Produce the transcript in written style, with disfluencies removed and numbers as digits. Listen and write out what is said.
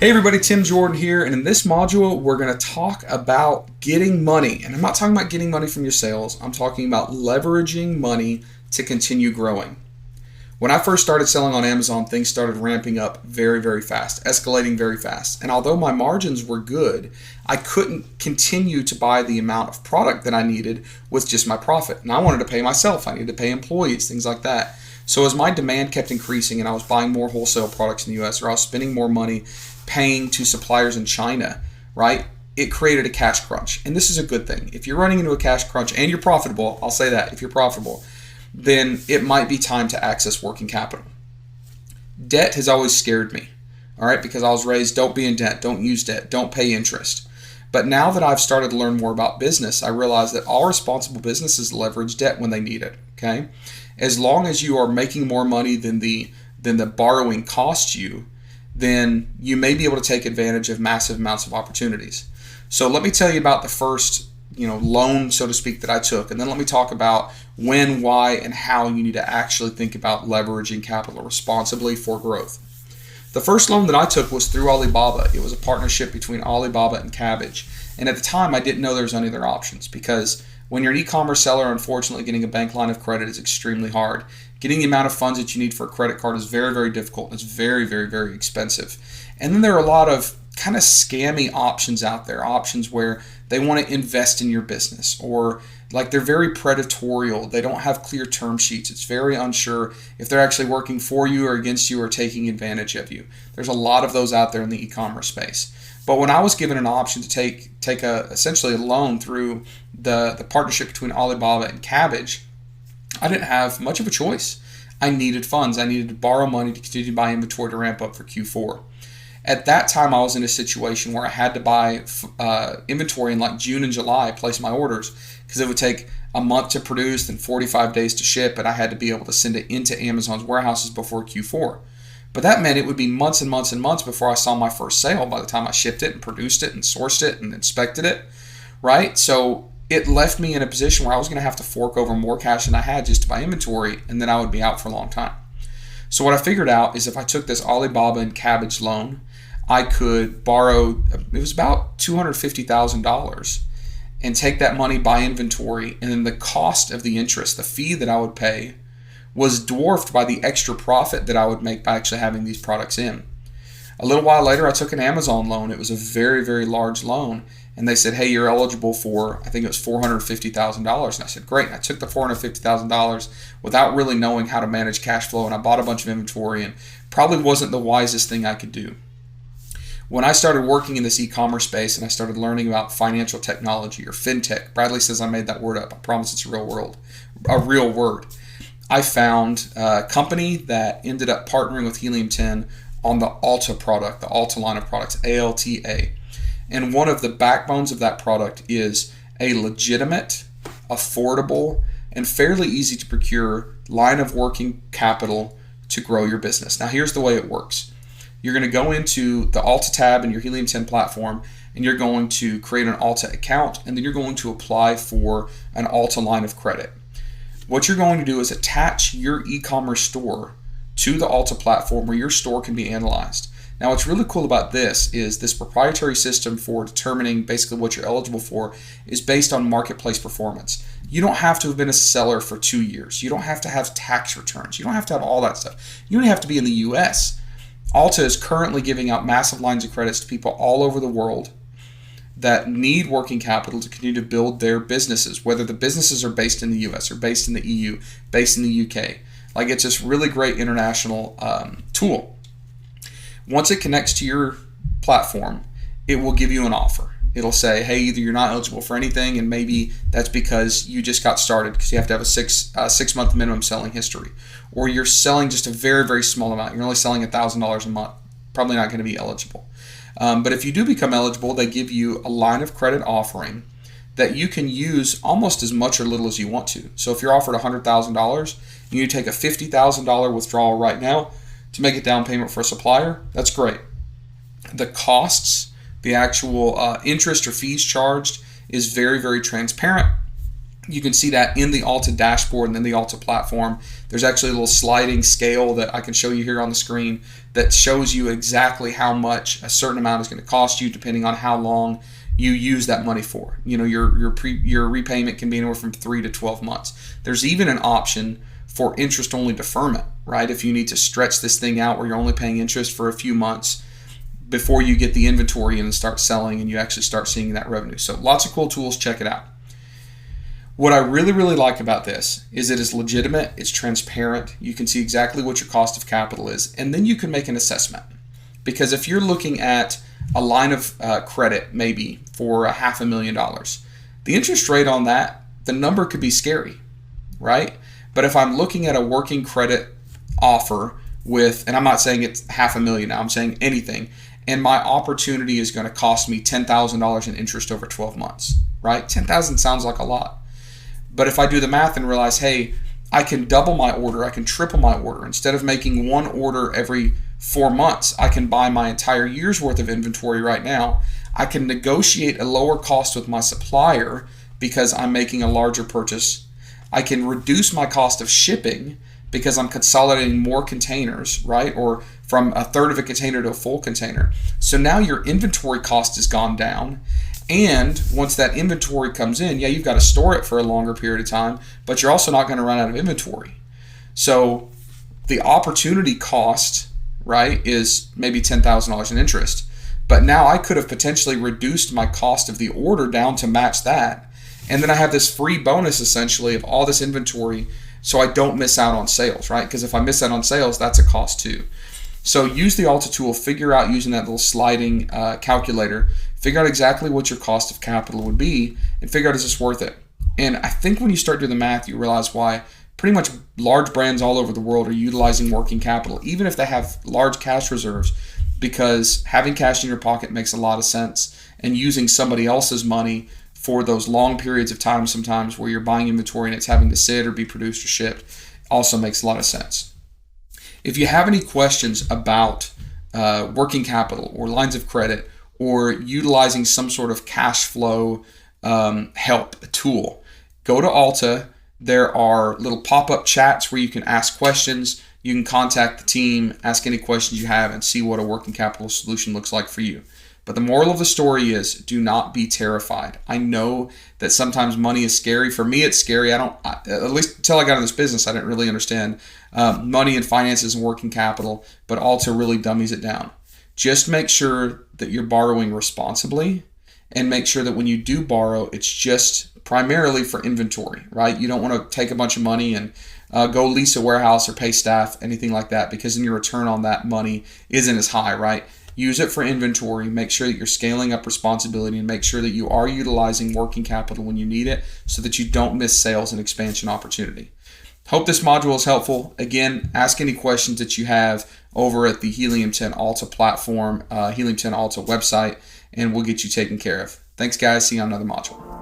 Hey everybody, Tim Jordan here, and in this module we're going to talk about getting money. And I'm not talking about getting money from your sales, I'm talking about leveraging money to continue growing. When I first started selling on Amazon, things started ramping up very, very fast, escalating very fast. And although my margins were good, I couldn't continue to buy the amount of product that I needed with just my profit. And I wanted to pay myself, I needed to pay employees, things like that. So as my demand kept increasing and I was buying more wholesale products in the US, or I was spending more money paying to suppliers in China, right? It created a cash crunch. And this is a good thing. If you're running into a cash crunch and you're profitable, I'll say that, if you're profitable, then it might be time to access working capital. Debt has always scared me, all right, because I was raised, don't be in debt, don't use debt, don't pay interest. But now that I've started to learn more about business, I realize that all responsible businesses leverage debt when they need it, okay? As long as you are making more money than the borrowing costs you, then you may be able to take advantage of massive amounts of opportunities. So let me tell you about the first loan, so to speak, that I took, and then let me talk about when, why, and how you need to actually think about leveraging capital responsibly for growth. The first loan that I took was through Alibaba. It was a partnership between Alibaba and Kabbage, and at the time I didn't know there was any other options, because when you're an e-commerce seller, unfortunately, getting a bank line of credit is extremely hard. Getting the amount of funds that you need for a credit card is very, very difficult. It's very, very, very expensive. And then there are a lot of kind of scammy options out there, options where they want to invest in your business, or like they're very predatorial. They don't have clear term sheets. It's very unsure if they're actually working for you or against you or taking advantage of you. There's a lot of those out there in the e-commerce space. But when I was given an option to take essentially a loan through the partnership between Alibaba and Kabbage, I didn't have much of a choice. I needed funds. I needed to borrow money to continue to buy inventory to ramp up for Q4. At that time, I was in a situation where I had to buy inventory in like June and July, place my orders, because it would take a month to produce and 45 days to ship, and I had to be able to send it into Amazon's warehouses before Q4. But that meant it would be months and months and months before I saw my first sale by the time I shipped it and produced it and sourced it and inspected it, right? So it left me in a position where I was going to have to fork over more cash than I had just to buy inventory, and then I would be out for a long time. So what I figured out is if I took this Alibaba and Kabbage loan, I could borrow, it was about $250,000, and take that money, buy inventory, and then the cost of the interest, the fee that I would pay, was dwarfed by the extra profit that I would make by actually having these products in. A little while later, I took an Amazon loan. It was a very, very large loan, and they said, hey, you're eligible for, I think it was $450,000. And I said, great. And I took the $450,000 without really knowing how to manage cash flow, and I bought a bunch of inventory, and probably wasn't the wisest thing I could do. When I started working in this e-commerce space and I started learning about financial technology, or fintech, Bradley says I made that word up. I promise it's a real word. I found a company that ended up partnering with Helium 10 on the Alta product, the Alta line of products, ALTA. And one of the backbones of that product is a legitimate, affordable, and fairly easy to procure line of working capital to grow your business. Now here's the way it works. You're going to go into the Alta tab in your Helium 10 platform, and you're going to create an Alta account, and then you're going to apply for an Alta line of credit. What you're going to do is attach your e-commerce store to the Alta platform where your store can be analyzed. Now what's really cool about this is this proprietary system for determining basically what you're eligible for is based on marketplace performance. You don't have to have been a seller for 2 years. You don't have to have tax returns. You don't have to have all that stuff. You don't have to be in the US. Alta is currently giving out massive lines of credits to people all over the world that need working capital to continue to build their businesses, whether the businesses are based in the US or based in the EU, based in the UK. Like, it's this really great international tool. Once it connects to your platform, it will give you an offer. It'll say, hey, either you're not eligible for anything, and maybe that's because you just got started because you have to have a six-month minimum selling history, or you're selling just a very, very small amount. You're only selling $1,000 a month. Probably not going to be eligible. But if you do become eligible, they give you a line of credit offering that you can use almost as much or little as you want to. So if you're offered $100,000, you take a $50,000 withdrawal right now to make a down payment for a supplier. That's great. The costs, the actual interest or fees charged is very, very transparent. You can see that in the Alta dashboard and then the Alta platform. There's actually a little sliding scale that I can show you here on the screen that shows you exactly how much a certain amount is going to cost you depending on how long you use that money for. You know, your repayment can be anywhere from 3 to 12 months. There's even an option for interest-only deferment, right? If you need to stretch this thing out where you're only paying interest for a few months before you get the inventory and start selling and you actually start seeing that revenue. So lots of cool tools. Check it out. What I really, really like about this is it is legitimate, it's transparent, you can see exactly what your cost of capital is, and then you can make an assessment. Because if you're looking at a line of credit maybe for $500,000, the interest rate on that, the number could be scary, right? But if I'm looking at a working credit offer with, and I'm not saying it's $500,000 now, I'm saying anything, and my opportunity is going to cost me $10,000 in interest over 12 months, right? $10,000 sounds like a lot. But if I do the math and realize, hey, I can double my order, I can triple my order. Instead of making one order every 4 months, I can buy my entire year's worth of inventory right now. I can negotiate a lower cost with my supplier because I'm making a larger purchase. I can reduce my cost of shipping because I'm consolidating more containers, right? Or from a third of a container to a full container. So now your inventory cost has gone down. And once that inventory comes in, yeah, you've got to store it for a longer period of time, but you're also not going to run out of inventory. So the opportunity cost, right, is maybe $10,000 in interest. But now I could have potentially reduced my cost of the order down to match that. And then I have this free bonus essentially of all this inventory so I don't miss out on sales, right? Because if I miss out on sales, that's a cost too. So use the Alta tool, figure out using that little sliding calculator, figure out exactly what your cost of capital would be and figure out is this worth it. And I think when you start doing the math, you realize why pretty much large brands all over the world are utilizing working capital, even if they have large cash reserves, because having cash in your pocket makes a lot of sense, and using somebody else's money for those long periods of time sometimes where you're buying inventory and it's having to sit or be produced or shipped also makes a lot of sense. If you have any questions about working capital or lines of credit or utilizing some sort of cash flow help tool, go to Alta. There are little pop-up chats where you can ask questions. You can contact the team, ask any questions you have, and see what a working capital solution looks like for you. But the moral of the story is do not be terrified. I know that sometimes money is scary. For me, it's scary. At least until I got in this business, I didn't really understand money and finances and working capital, but Alta really dummies it down. Just make sure that you're borrowing responsibly, and make sure that when you do borrow, it's just primarily for inventory, right? You don't want to take a bunch of money and go lease a warehouse or pay staff, anything like that, because then your return on that money isn't as high, right? Use it for inventory. Make sure that you're scaling up responsibility and make sure that you are utilizing working capital when you need it so that you don't miss sales and expansion opportunity. Hope this module is helpful. Again, ask any questions that you have over at the Helium 10 Alta platform, Helium 10 Alta website, and we'll get you taken care of. Thanks, guys. See you on another module.